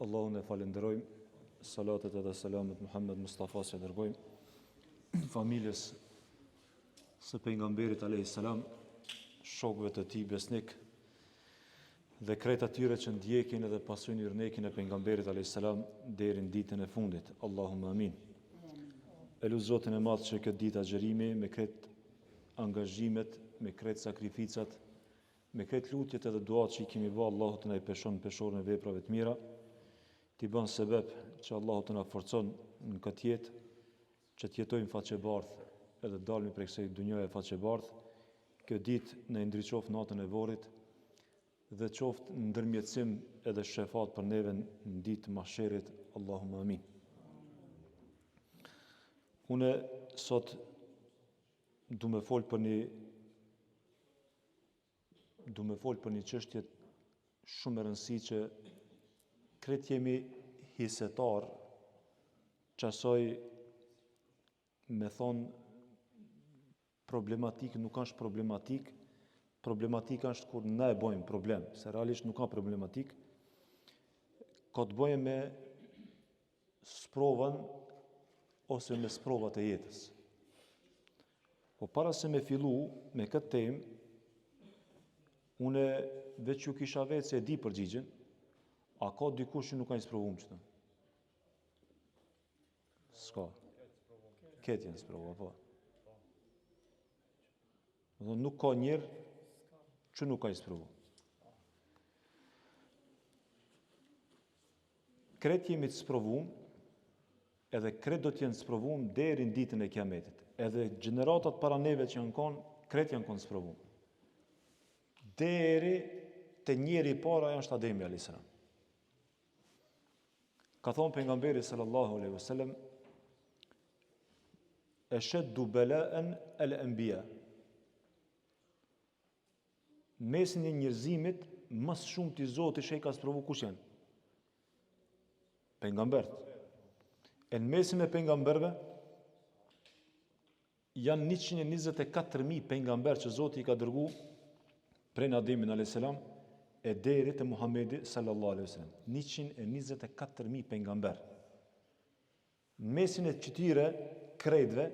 Allahun e falenderojmë, salatet edhe selamet Muhammed Mustafa se dërgojmë, familjes së pejgamberit alayhis salam, shokëve të tij besnik dhe krejt atyre që ndjekin edhe pasojnë yrnekin e pejgamberit alayhis salam deri në ditën e fundit. Allahumma amin. Elu Zotin e Madh që këtë ditë agjerimi me krejt angazhimet, me krejt sakrificat, me krejt lutjet edhe duat që i kemi bë Allahut na i peshon peshorën e veprave të mira, t'i bën sebeb që Allahu të na forcon në këtë jetë, që të jetojmë faqebardh edhe dalmi prej kësaj dunjoje faqebardh. Kjo ditë në ndriçoft natën e vorrit dhe qoftë ndërmjetësim edhe shefat për neve në ditë të mahsherit. Allahumma amin. Unë sot du me fol për një çështje shumë e rëndësishme që krejt jemi hisetar, qasoj me thonë problematik nuk është problematik, problematika është kur ne e bojmë problem, se realisht nuk ka problematik, ka të bojmë me sprovën ose me sprovat e jetës. Po para se me fillu me këtë temë, une veç ju kisha vetë se e di përgjigjen, a ka dikush që nuk ka një sprovum qëta? S'ka. Ketë janë sprova, po. Nuk ka njerë që nuk ka një sprovum. Kretë jemi të sprovum, edhe kretë do t'jenë sprovum deri në ditën e kiametit. Edhe gjeneratat para neve që janë konë, kretë janë konë sprovum. Deri të njeri para janë Ademi alayhis salam. Ka thonë pejgamberi sallallahu alaihi wasallam, ashaddu bala'an al-anbiya. Mesin e njerëzimit më shumë ti Zoti që i ka sprovu kush janë? Pejgambert. E në mesin e pejgamberve janë 124.000 pejgamber që Zoti i ka dërgu prej Ademit alayhis salam e deri te Muhamedi sallallahu alaihi wasallam. 124.000 pejgamber. Në mesin e këtyre krejtëve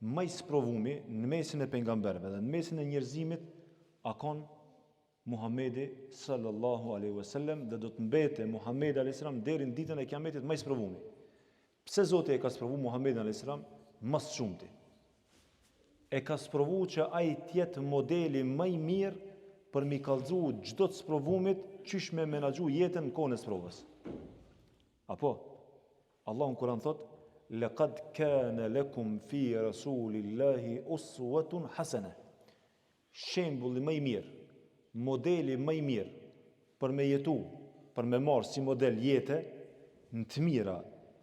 më i sprovumi në mesin e pejgamberëve dhe në mesin e njerëzimit a kon Muhamedi sallallahu alaihi wasallam dhe do të mbete Muhamedi alayhis salam deri në ditën e kiametit më i sprovumi. Pse Zoti e ka sprovu Muhamedin alayhis salam më së shumti? E ka sprovu që ai të jetë modeli më i mirë për mi kallëzu çdo të sprovumit qysh me menaxhu jetën në kohën e sprovës. Apo Allahu në Kur'an thot: "Laqad kana lakum fi rasulillahi uswatun hasana." Shembulli më i mirë, modeli më i mirë për me jetu, për me marrë si model jetë në të mira,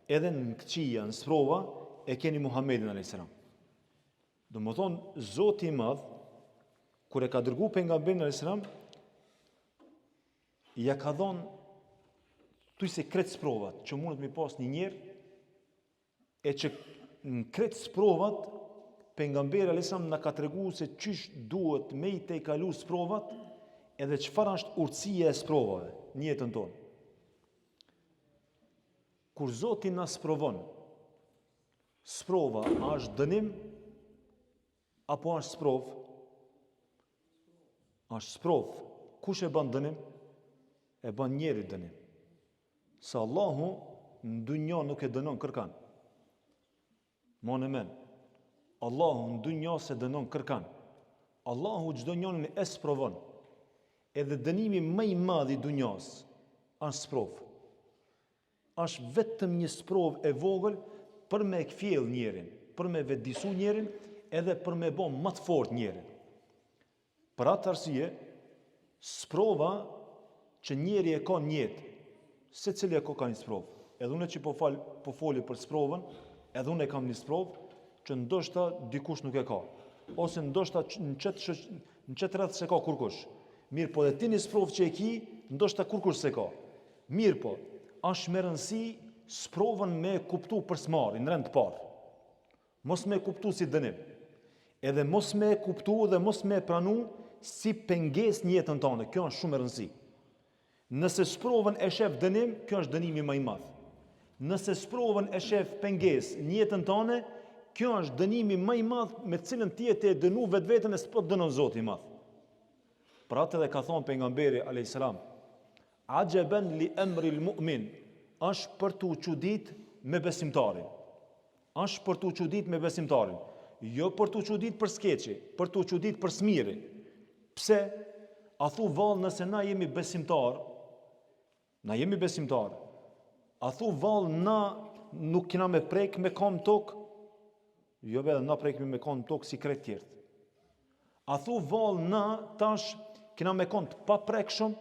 edhe në këqija, në sprova, e keni Muhammedin alayhis salam. Do më thonë, Zoti i Madh kur e ka dërgu pejgamberin alayhis salam, ja ka thonë tuj se kretë sprovat që mundet mi pas një njerë, e që në kretë sprovat pejgamberi alayhis salam na ka tregu se çish duhet me i te kalu sprovat edhe çfarë është urtësia e sprovave në jetën tonë. Kur Zoti na sprovon, sprova a është dënim apo është sprovë? Është sprovë. Kush e bën dënim? E bën njeri dënim. Se Allahu në dunjë nuk e dënon kërkan. Monë men. Allahu në dunjë se dënon kërkan. Allahu çdo njonin e sprovon. Edhe dënimi më i madh i dunjës është sprovë. Është vetëm një sprovë e vogël për me kfjell njerin, për me vetdisu njerin, edhe për me bë më të fortë njerin. Për atë arsye, sprova që njeri e ka në jetë, se cili e ka një sprovë. Edhe unë që po foli për sprovën, edhe unë e kam një sprovë që ndoshta dikush nuk e ka. Ose ndoshta në qëtë rreth se ka kurkush. Mirë po dhe ti një sprovë që e ki, ndoshta kurkush se ka. Mirë po, është me rëndësi sprovën me kuptu për smari, në rend të parë. Mos me kuptu si dënim. Edhe mos me kuptu dhe mos me pranu si pengesë në jetën tonë. Kjo është shumë e rëndësi. Nëse sprovën e shef dënim, kjo është dënimi më i madh. Nëse sprovën e shef pengesë në jetën tënde, kjo është dënimi më i madh me cilën ti e dënu vetveten e s'po dënon Zoti i madh. Pra atë dhe ka thonë pejgamberi alayhis salam, ajaban li amri al-mu'min, është për të çudit me besimtarin. Është për të çudit me besimtarin. Jo për të çudit për skeçi, për të çudit për smiri. Pse? A thu vallë nëse na jemi besimtar, a thu vallë na nuk kena me prek me kom tokë, jo vedhe na prekmi me kom tokë si kretë tjertë. A thu vallë na tash kena me kon të pa prekshëm,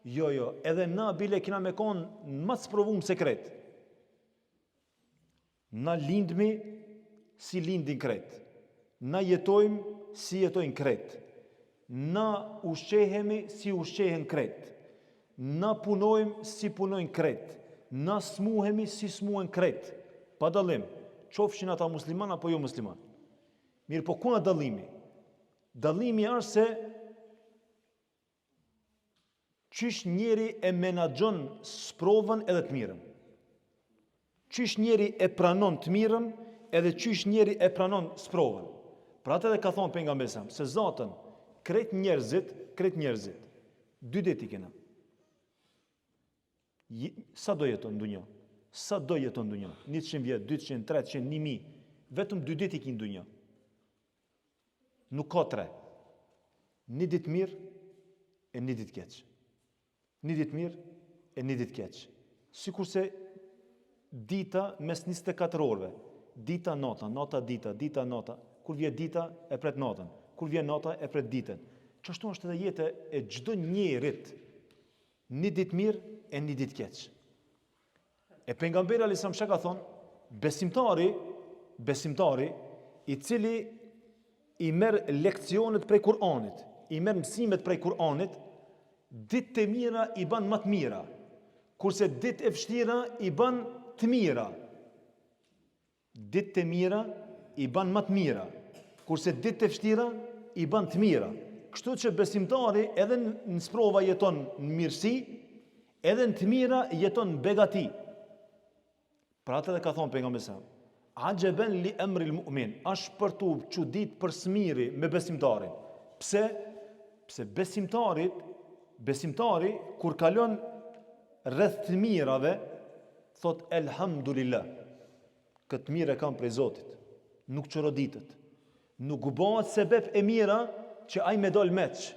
jo, edhe na bile kena me kon më të sprovum sekret. Na lindmi si lindin kretë, na jetojmë si jetojnë kretë, na ushqehemi si ushqehen kretë, na punojmë si punojnë kretë, na smuhemi si smuhen kretë, pa dallim, qofshin ata musliman apo jo musliman. Mirë, po ku është dallimi? Dallimi është se qysh njeri e menaxhon sprovën edhe të mirën. Qysh njeri e pranon të mirën edhe qysh njeri e pranon sprovën. Pra atë edhe ka thonë pejgamberi se Zotën krejt njerëzit, dy ditë i kena. Sa do jeton në dunja? Sa do jeton në dunja? 100 vjet, 200, 300, 1000, vetëm 2 ditë i kinë dunja. Nuk ka 3. Një ditë mirë e një ditë keq. Një ditë mirë e një ditë keq. Sikurse dita mes 24 orëve, dita nata, nata dita, dita nata, kur vjen dita e pret natën, kur vjen nata e pret ditën. Çashtu është edhe jeta e çdo njerit. Një ditë mirë e një ditë keq. E pejgamberi alayhis salam ka thonë, besimtari i cili i merr leksionet prej Kur'anit, i merr mësimet prej Kur'anit, ditë e mira i ban më të mira, kurse ditë e vështira i ban të mira. Ditë e mira i ban më të mira, kurse ditë e vështira i ban të mira. Kështu që besimtari edhe në sprova jeton në mirësi, edhe në të mira jeton në begati. Pra atë dhe ka thonë pejgamberi sa, ajaban li amri al-mu'min, është për tu çudit për smiri me besimtarin. Pse? Pse besimtari kur kalon rreth të mirave, thot elhamdulillah. Këtë mirë e kam prej Zotit. Nuk çoroditet. Nuk bëhet sebeb e mira që ai me dol meç.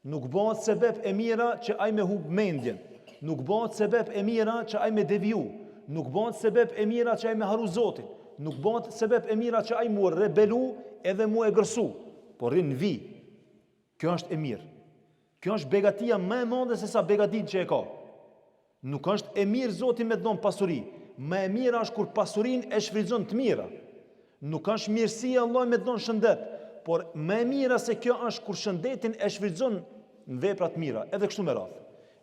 Nuk bëhet sebeb e mira që ai me hub mendjen. Nuk bëhet sebeb e mira që ai me deviju. Nuk bëhet sebeb e mira që ai me haru Zotin. Nuk bëhet sebeb e mira që ai mu rebelu edhe mu e gërsu. Por rin vi. Kjo është e mirë. Kjo është begatia më e madhe se sa begatin që e ka. Nuk është e mirë Zoti me dhon pasuri. Më e mira është kur pasurin e shfrytëzon të mira. Nuk është mirësia Allah me dhon shëndet, por më e mira se kjo është kur shëndetin e shfrytëzon në vepra të mira, edhe kështu me radhë.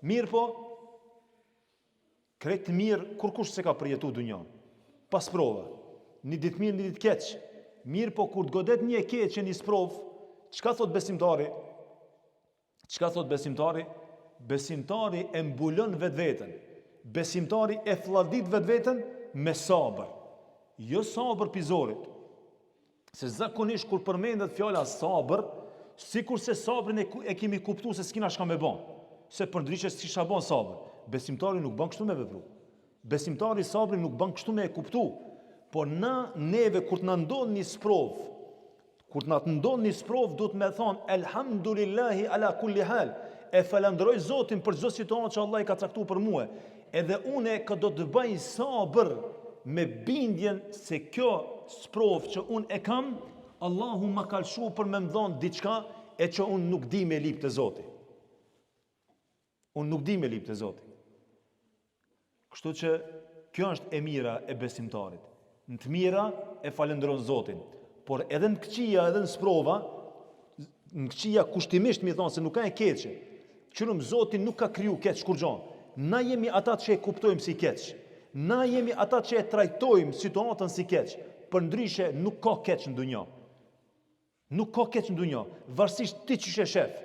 Mirë po, krejt të mirë kur kush se ka përjetu dunjan. Pas prova, një ditë mirë, një ditë keq. Mirë po kur të godet një e keq e një sprov, çka thot besimtari? Çka thot besimtari? Besimtari e mbulon vetveten. Besimtari e fladit vetveten me sabër. Jo sabër pizorit. Se zakonisht kur përmendet fjala sabër, sikur se sabrin e kemi kuptuar se s'kina shka me bën. Se përndryshe s'kisha bën sabër. Besimtari nuk bën kështu me vepru. Besimtari sabrin nuk bën kështu me e kuptu. Po neve kur të na ndodh një sprov, duhet me thonë elhamdulillahi ala kulli hal. E falenderoj Zotin për çdo situatë që Allah i ka caktuar për mua. Edhe unë do të bëj sabër me bindjen se kjo sprov që unë e kam, Allahu ma ka lshu për me më dhonë diçka e që unë nuk di me lip të Zoti. Unë nuk di me lip të Zoti. Kështu që kjo është e mira e besimtarit. Në të mira e falenderon Zotin, por edhe në këqija, edhe në sprova, në këqija kushtimisht mi thonë se nuk ka e keqe. Qërum Zotin nuk ka kriju keq kur gjon. Na jemi ata që e kuptojmë si keq. Na jemi ata që e trajtojmë situatën si keq. Përndryshe nuk ka keq në dunjë. Nuk ka keq në dunjë. Varësisht ti që shef.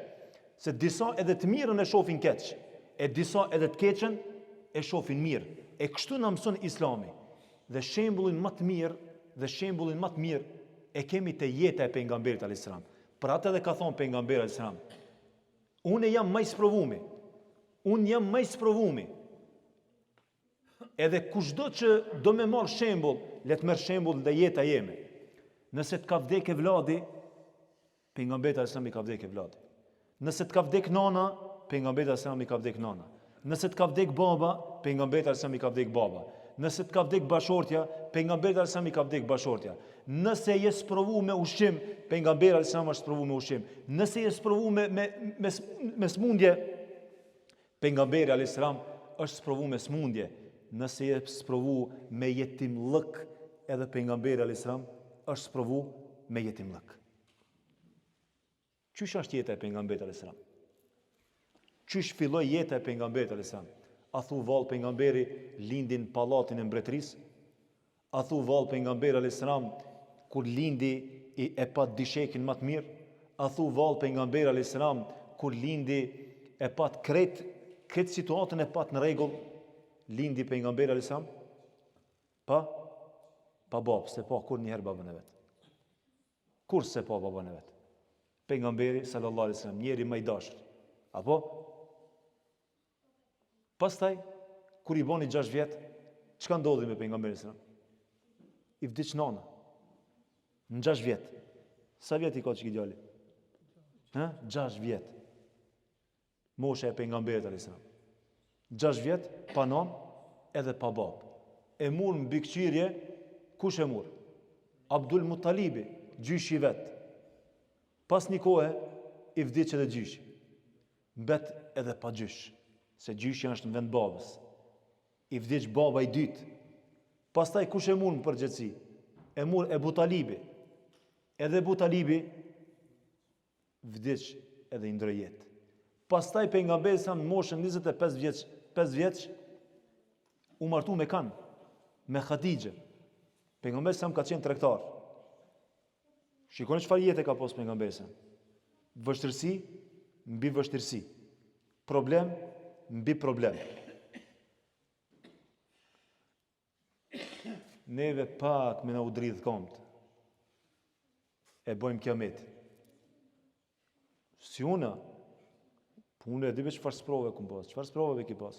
Se disa edhe të mirën e shohin keq. e disa edhe të keqen e shohin mirë. E kështu na mëson Islami. Dhe shembullin më të mirë e kemi te jeta e pejgamberit alayhis salam. Për atë edhe ka thonë pejgamberi alayhis salam, unë jam më i sprovumi. Edhe kushdo që do me marr shembull, le të merr shembull dhe jeta jeme. Nëse të ka vdekë vladi, pejgamberi alayhis salam i ka vdekë vladi. Nëse të ka vdekë nana, pejgamberi alayhis salam i ka vdekë nana. Nëse të ka vdekë baba, pejgamberi alayhis salam i ka vdekë baba. Nëse të ka vdekë bashortja, pejgamberi alayhis salam i ka vdekë bashortja. Nëse je sprovu me ushqim, pejgamberi alayhis salam është sprovu me ushqim. Nëse je sprovu me smundje, pejgamberi alayhis salam është sprovu me smundje. Nëse je sprovu me jetimllëk, edhe pejgamberi alayhis salam është sprovu me jetimllëk. Qysh është jeta e pejgamberit alayhis salam? Qysh filloi jeta e pejgamberit alayhis salam? A thu vallë pejgamberi lindi në pallatin e mbretërisë? A thu vallë pejgamberi alayhis salam kur lindi e pa dishekin më të mirë? A thu vallë pejgamberi alayhis salam kur lindi e pa këtë situatën e pa në rregull? Lindi pejgamberi alayhis salam pa babë, se pa kur njëherë babën e vet. Kur se pa babën e vet. Pejgamberi sallallahu alaihi wasallam, njeri më i dashur. Apo pastaj kur i boni 6 vjet, çka ndodhi me pejgamberin sallallahu alaihi wasallam? I vdiq nana. Në 6 vjet. Sa vjet i ka çiki djali? 6 vjet. Mosha e pejgamberit alaihi salam. 6 vjet pa nan edhe pa bab. E mur në bikqyrje, kush e mur? Abdul Muttalibi, gjyshi vet. Pas një kohe i vdiq edhe gjyshi. Mbet edhe pa gjysh, se gjyshi është në vend babës. I vdiq baba i dytë. Pastaj kush e mur në përgjithësi? E mur Ebu Talibi. Edhe Ebu Talibi vdiq edhe i ndroi jetë. Pastaj pejgamberi sa në moshën 5 vjeç u martu me kan, me Khadijë. Pejgamberi sa ka qenë tregtar. Shikoni çfarë jetë ka pas pejgamberi sa. Vështirësi mbi vështirësi. Problem mbi problem. Neve pak me na u dridh komt. E bojmë kiamet. Si una, unë e di çfarë sprove kum pas. Çfarë sprove ki pas?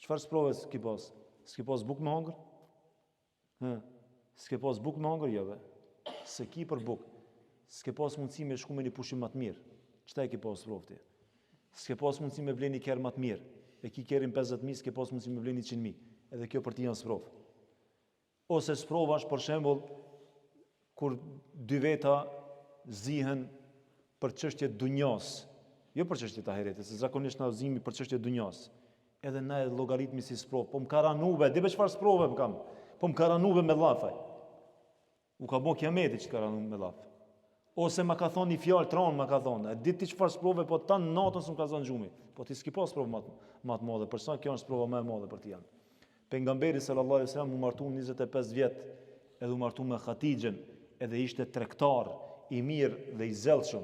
Çfarë sprove ki pas? S'ki pas bukë me hangër? S'ke pas bukë me hangër? Jo be. Se ki për bukë. S'ke pas mundësi me shku me një pushim më të mirë. Çta e ki pas sprove ti? S'ke pas mundësi me bleni kerr më të mirë. E ki kerrin 50.000, s'ke pas mundësi me bleni 100.000. Edhe kjo për ti janë sprove. Ose sprova është për shembull kur 2 veta zihen për çështje dunjas. Jo për çështje të ahiretit, se zakonisht na zimi për çështje dunjas. Edhe na e llogaritmi si sprov, po më ka ranuve, di be çfarë sprove më kam. Po më ka ranuve me llafaj. U ka bë kiameti që ka ranuve me llaf. Ose më ka thonë një fjalë tron, më ka thonë, e di ti çfarë sprove, po tan natën s'm ka zonë xhumi. Po ti s'ki pas sprov më të madhe, për sa kjo është sprova më e madhe për ti janë. Pejgamberi sallallahu alaihi wasallam u martu 25 vjet, edhe u martu me Hatixhen, edhe ishte tregtar i mirë dhe i zellshëm.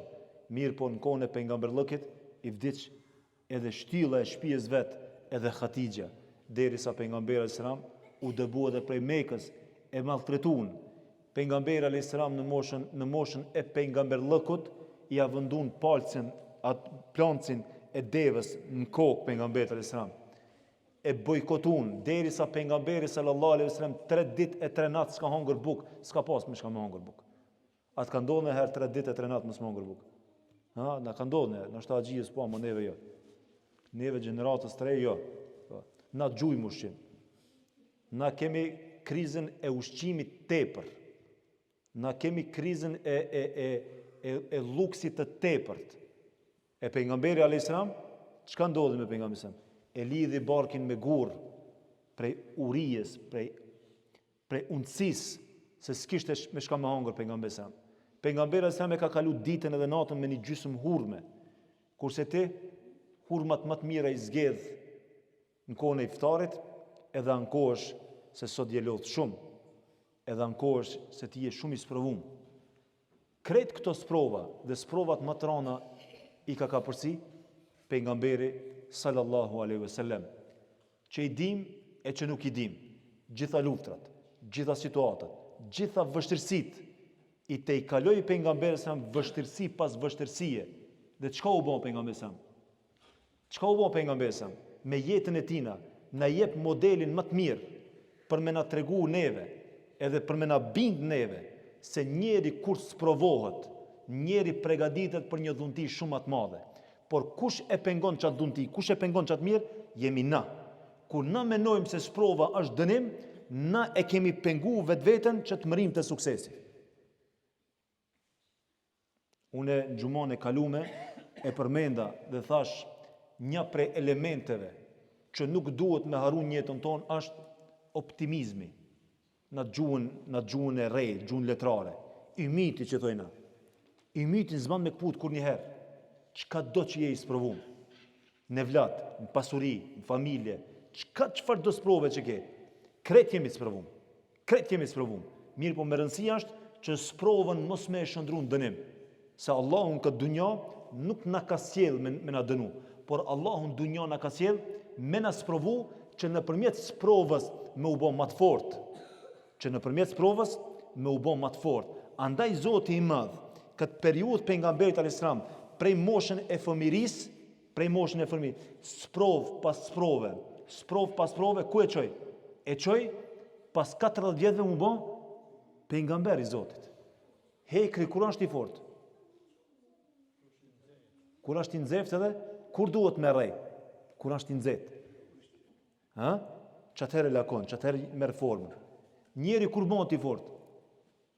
Mirë po në kohën e pejgamberllëkit i vdiq edhe shtylla e shtëpisë vet, edhe Hatixha, derisa pejgamberi alayhis salam u dëbua edhe prej Mekës, e maltretuan. Pejgamberi alayhis salam në moshën e pejgamberllëkut i avëndun plancin e devës në kokë pejgamberit alayhis salam. E bojkotun derisa pejgamberi sallallahu alaihi wasallam 3 ditë e 3 natë s'ka hangër bukë, s'ka pas më shka me hangër bukë. Atë ka ndodhur herë 3 ditë e 3 natë mos më hangër bukë. Na ka ndodhur, në shtagjis po, më neve jo. Neve gjeneratës 3 jo. Na gjujmë ushqim. Na kemi krizën e ushqimit tepër. Na kemi krizën e luksit të tepërt. E pejgamberi alayhis salam, çka ndodhi me pejgamberin sa? E lidhi barkin me gur prej urijes, prej undësisë, se s'kishte me shka me hangër pejgamberi sa. Pejgamberi sa me ka kalu ditën edhe natën me një gjysmë hurme, kurse ti hurmat më të mira i zgjedh në kohën e iftarit, edhe ankohesh se sot je lodh shumë, edhe ankohesh se ti je shumë i sprovum. Kretë këto sprova dhe sprovat më të rana i ka kapërsi pejgamberi sallallahu alaihi wasallam, që i dim e që nuk i dim, gjitha luftrat, gjitha situatat, gjitha vështirësitë, i te i kaloi pejgamberi sa vështirësi pas vështirësie. Dhe çka u bë pejgamberi sa? Çka u bë pejgamberi sa? Me jetën e tina na jep modelin më të mirë për me na tregu neve, edhe për me na bind neve se njeri kur sprovohet, njeri përgatitet për një dhunti shumë më të madhe. Por kush e pengon çat dhunti, kush e pengon çat mirë, jemi na. Kur na menojmë se sprova është dënim, na e kemi pengu vetveten që të mrim të suksesi. Unë në gjumon e kalume e përmenda dhe thash një prej elementeve që nuk duhet me harun jetën tonë është optimizmi në gjuhën e re, gjuhën letrare. Ymiti që thojna. Ymiti s'ban me këput kur njëherë. Çka do që je i sprovum? Në vlat, në pasuri, në familje, çfarë do sprove që ke? Kret jemi sprovum. Kret jemi sprovum. Mirë po me rëndësia është që sprovën mos me e shëndru në dënim. Se Allahun këtë dunja nuk na ka sjell me na dënu, por Allahun dunja na ka sjell me na sprovu që nëpërmjet sprovës me u bë më të fortë. Që nëpërmjet sprovës me u bë më të fortë. Andaj Zoti i Madh, këtë periudhë pejgamberit alayhis salam, prej moshën e fëmijërisë, sprov pas sprove, ku e çoj? E çoj pas 40 vjetëve u bë pejgamber i Zotit. Hekri kur është i fortë? Kur është i nxehtë edhe kur duhet me rrej? Kur është i nxehtë? Ha? Çatëherë lakon, çatëherë merr formën. Njeri kur bëhet i fortë?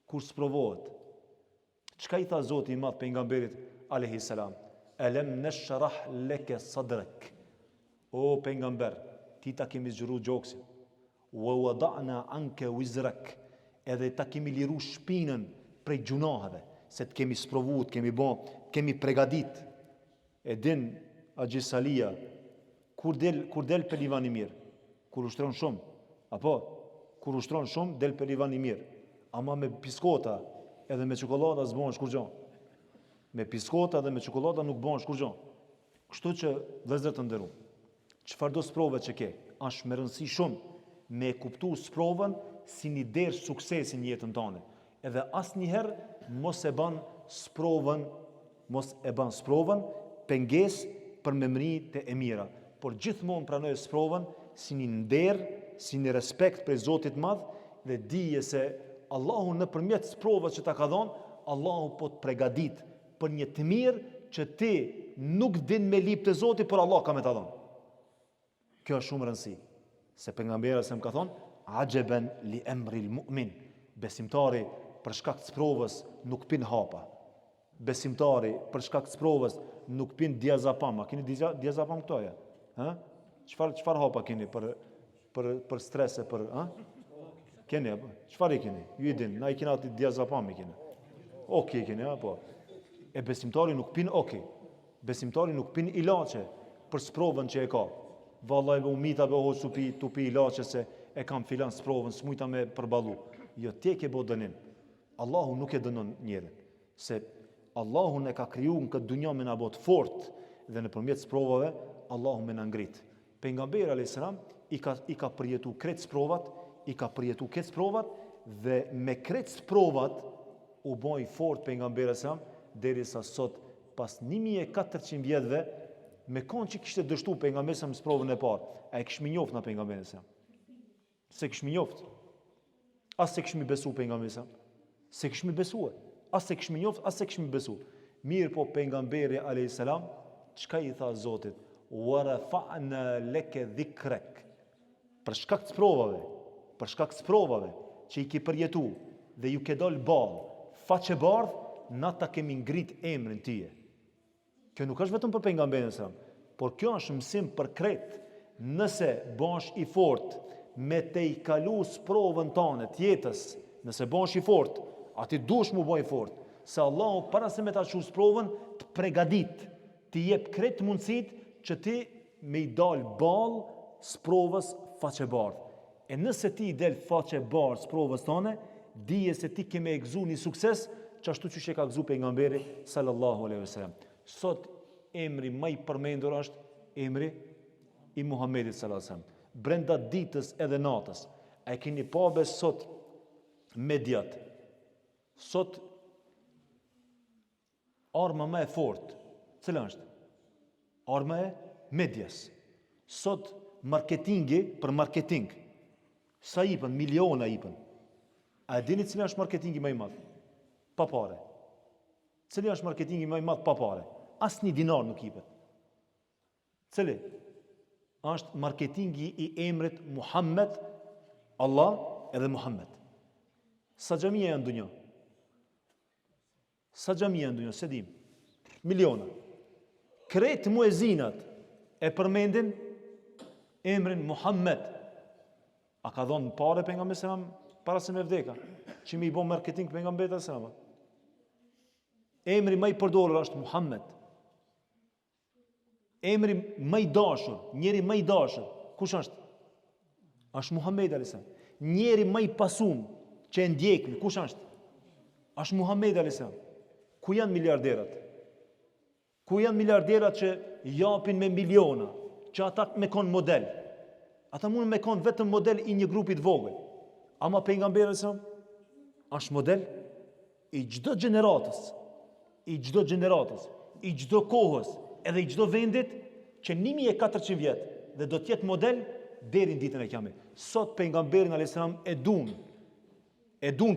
Kur sprovohet. Çka i tha Zoti i Madh pejgamberit alayhis salam? Alam nashrah laka sadrak. O pejgamber, ti ta kemi zgjuar gjoksin. Wa wada'na anka wizrak. Edhe ta kemi liru shpinën prej gjunaheve, se të kemi sprovuar, kemi përgatit. E din Agjisalia, kur del për livan i mirë? Kur ushtron shumë. Apo, kur ushtron shumë, del për livan i mirë. Ama me piskota edhe me çokolada s'bën shkurgjon. Me piskota dhe me çokolada nuk bën shkurgjon. Kështu që vëllezër të nderuar, çfarë do sprove që ke, është me rëndësi shumë me kuptu sprovën si një derë suksesi në jetën tonë. Edhe asnjëherë mos e ban sprovën penges për memëritë e mira, por gjithmonë pranoj sprovën si një nder, si një respekt për Zotit Madh dhe dije se Allahu nëpërmjet sprovës që ta ka dhënë, Allahu po të përgatit për një të mirë që ti nuk din me lip të Zotit, por Allah ka me ta dhënë. Kjo është shumë rëndësi, se pejgamberi sa më ka thonë, ajaban li emri al-mu'min. Besimtari për shkak të sprovës nuk pin hapa. Besimtari për shkak të sprovës nuk pin diazepam. A keni diazepam këto ja? Ha? Çfarë hapa keni për strese, për keni apo? Çfarë keni? Ju i din, na i keni atë diazepam i keni. Okej keni apo? E besimtari nuk pin Besimtari nuk pin ilaçe për sprovën që e ka. Vallahi umita be hoç tupi ilaçe se e kam filan sprovën, smujta me përballu. Jo ti ke bë dënim. Allahu nuk e dënon njerin, se Allahu ne ka kriju në këtë dunja me na bot fort dhe nëpërmjet sprovave Allahu me na ngrit. Pejgamberi alayhis salam i ka përjetu krejt sprovat, dhe me krejt sprovat u boi fort pejgamberi alayhis salam derisa sot pas 1400 vjetëve me kon që kishte dështu pejgamberi sa sprovën e parë. A e kishmi njoft na pejgamberin sa? Se kishmi njoft. As se kishmi besu pejgamberin sa? Se kishmi besuar. As se kishmi njoft, as se kishmi besu. Mirë po pejgamberi alayhis salam, çka i tha Zotit? Wa rafa'na laka dhikrak. Për shkak të sprovave që i ke përjetu dhe ju ke dal ball, faqe bardh, na ta kemi ngrit emrin tije. Kjo nuk është vetëm për pejgamberin sa, por kjo është mësim për krejt. Nëse bësh i fort me te i kalu sprovën tane të jetës, nëse bësh i fort, ati dush mu bëj fort, se Allahu para se me ta çu sprovën të përgatit, të jep krejt mundësit që ti me i dal ball sprovës faqe bardh. E nëse ti i del faqe bardh sprovës tane, dije se ti ke me gëzu një sukses që ashtu që e ka gëzu pejgamberi sallallahu alaihi wasallam. Sot emri më i përmendur është Emri i Muhammedit sallallahu alaihi wasallam. Brenda ditës edhe natës. A e keni pa sot mediat? Sot arma më e fortë, cila është? Arma e medias. Sot marketingi për marketing. Sa jepën? Miliona jepën. A e dini cili është marketingi më i madh? Pa pare. Cili është marketingi më i madh pa pare? Asnjë dinar nuk jepet. Cili? Është marketingi i emrit Muhammed, Allah edhe Muhammed. Sa xhamia janë në dunjë? Sa xhamia janë në dunjë? Se dim. Miliona. Kretë muezinat e përmendin emrin Muhammed. A ka dhënë pare pejgamberi selam para se me vdeka? Që mi i bën marketing pejgamberit selam. Emri më i përdorur është Muhammed. Emri më i dashur, njeri më i dashur, kush është? Është Muhamedi alayhis salam. Njeri më i pasum që e ndjekim, kush është? Është Muhamedi alayhis salam. Ku janë miliarderat? Ku janë miliarderat që japin me miliona, që ata me kon model? Ata mund me kon vetëm model i një grupi të vogël. Ama pejgamberi alayhis salam është model i çdo gjeneratës, i çdo kohës, edhe i çdo vendit që 1400 vjet dhe do të jetë model deri në ditën e Kiamet. Sot pejgamberin alayhis salam e duan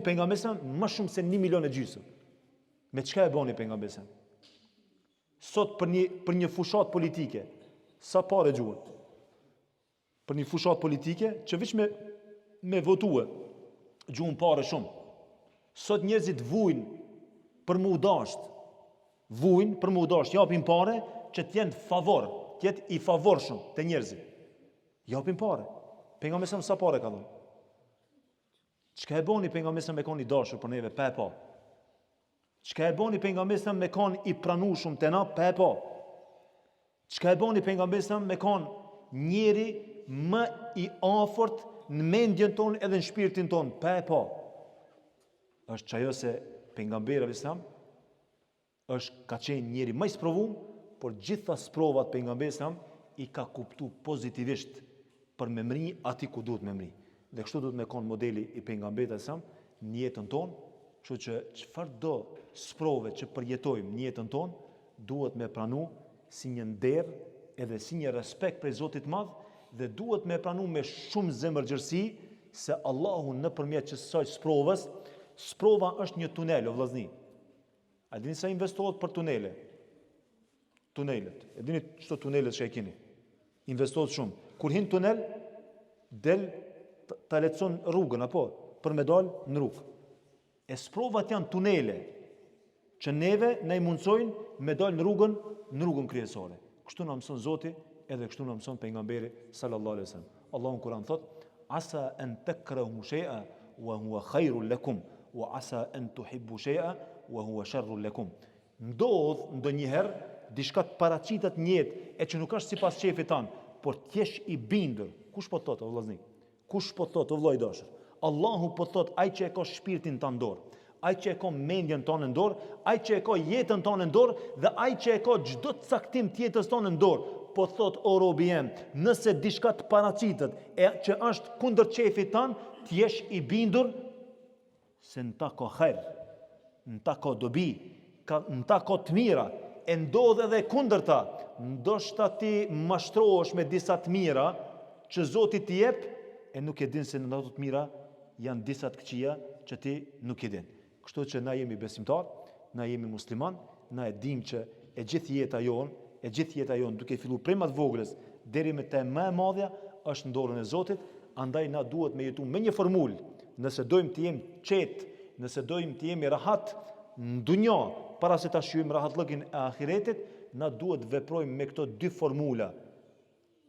pejgamberin sa më shumë se 1,5 milion. Me çka e bani pejgamberin sa? Sot për një fushat politike, sa parë gjuhën? Për një fushat politike që veç me votue, gjuhën parë shumë. Sot njerëzit vujnë për mu dasht, japin pare që t'jenë favor, t'jetë i favorshëm të njerëzit. Japin pare. Pejgamberi sa pare ka dhënë? Çka e boni pejgamberi sa me kon i dashur për neve, pa e pa. Çka e boni pejgamberi sa me kon i pranueshëm te na, pa e pa. Çka e boni pejgamberi sa me kon njeri më i afërt në mendjen tonë edhe në shpirtin tonë, pa e pa. Është çajo se pejgamberi alayhis salam ka qenë njeri më i sprovuar, por gjitha sprovat pejgamberit sa i ka kuptu pozitivisht për me mri ati ku duhet me mri. Dhe kështu duhet me konë modeli i pejgamberit sa në jetën tonë, kështu që çfarëdo sprove që përjetojmë në jetën tonë, duhet me pranu si një nder edhe si një respekt prej Zotit Madh, dhe duhet me pranu me shumë zemërgjërsi se Allahu nëpërmjet kësaj sprovës, sprova është një tunel, o vllazni. A dini sa investohet për tunele? Tunelet. E dini çto tunelet që e keni? Investohet shumë. Kur hin tunel, del ta lehtëson rrugën apo për me dal në rrugë. E sprovat janë tunele që neve na i mundsojnë me dal në rrugën kryesore. Kështu na mëson Zoti, edhe kështu na mëson pejgamberi sallallahu alaihi wasallam. Allahu në Kur'an thot: "Asa an takrahu shay'a wa huwa khairul lakum, wa asa an tuhibbu shay'a wa huwa sharrul lakum." Ndodh ndonjëherë diçka të paraqitet në jetë e që nuk është sipas shefit tan, por t'jesh i bindur. Kush po thot o vllazni? Kush po thot o vllai dashur? Allahu po thot ai që e ka shpirtin tan dorë, ai që e ka mendjen tonë në dorë, ai që e ka jetën tonë në dorë dhe ai që e ka çdo caktim të jetës tonë në dorë. Po thot o robi jem, nëse diçka të paraqitet e që është kundër shefit tan, t'jesh i bindur se në ta ka khair, në ta ka dobi, në ta ka të mira. E ndodh edhe kundërta. Ndoshta ti mashtrohesh me disa të mira që Zoti t'i jep e nuk e din se në ato të mira janë disa të këqija që ti nuk e din. Kështu që na jemi besimtar, na jemi musliman, na e dim që e gjithë jeta jonë duke filluar prej më të voglës deri me të më e madhja është në dorën e Zotit, andaj na duhet me jetu me një formulë. Nëse dojmë të jemi qetë, nëse dojmë të jemi rahat në dunja, para se ta shijojmë rahatlëkin e ahiretit, na duhet veprojmë me këto dy formula.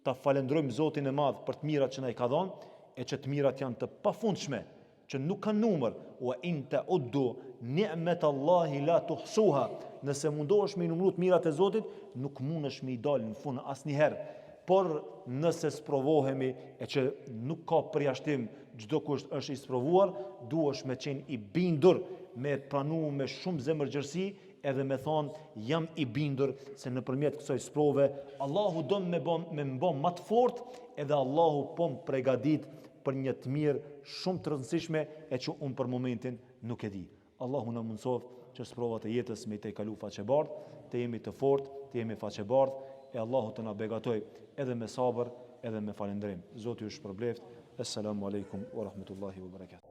Ta falenderojmë Zotin e Madh për të mirat që na i ka dhënë, e që të mirat janë të pafundshme, që nuk kanë numër. Wa in ta'uddu ni'matallahi la tuhsuha. Nëse mundohesh me i numëru të mirat e Zotit, nuk mundesh me i dalë në fund asnjëherë. Por nëse sprovohemi e që nuk ka përjashtim, çdo kush është i sprovuar, duhesh me qenë i bindur, me pranu me shumë zemërgjërsi edhe me thonë jam i bindur se nëpërmjet kësaj sprove Allahu do me bë më të fortë, edhe Allahu po më përgatit për një të mirë shumë të rëndësishme e që unë për momentin nuk e di. Allahu na mundsoft që sprovat e jetës me të kalu faqebardh, të jemi të fortë, të jemi faqebardh, e Allahu të na begatoj edhe me sabër, edhe me falendrim. Zoti ju shpërbleft. Assalamu alaikum wa rahmatullahi wa barakatuh.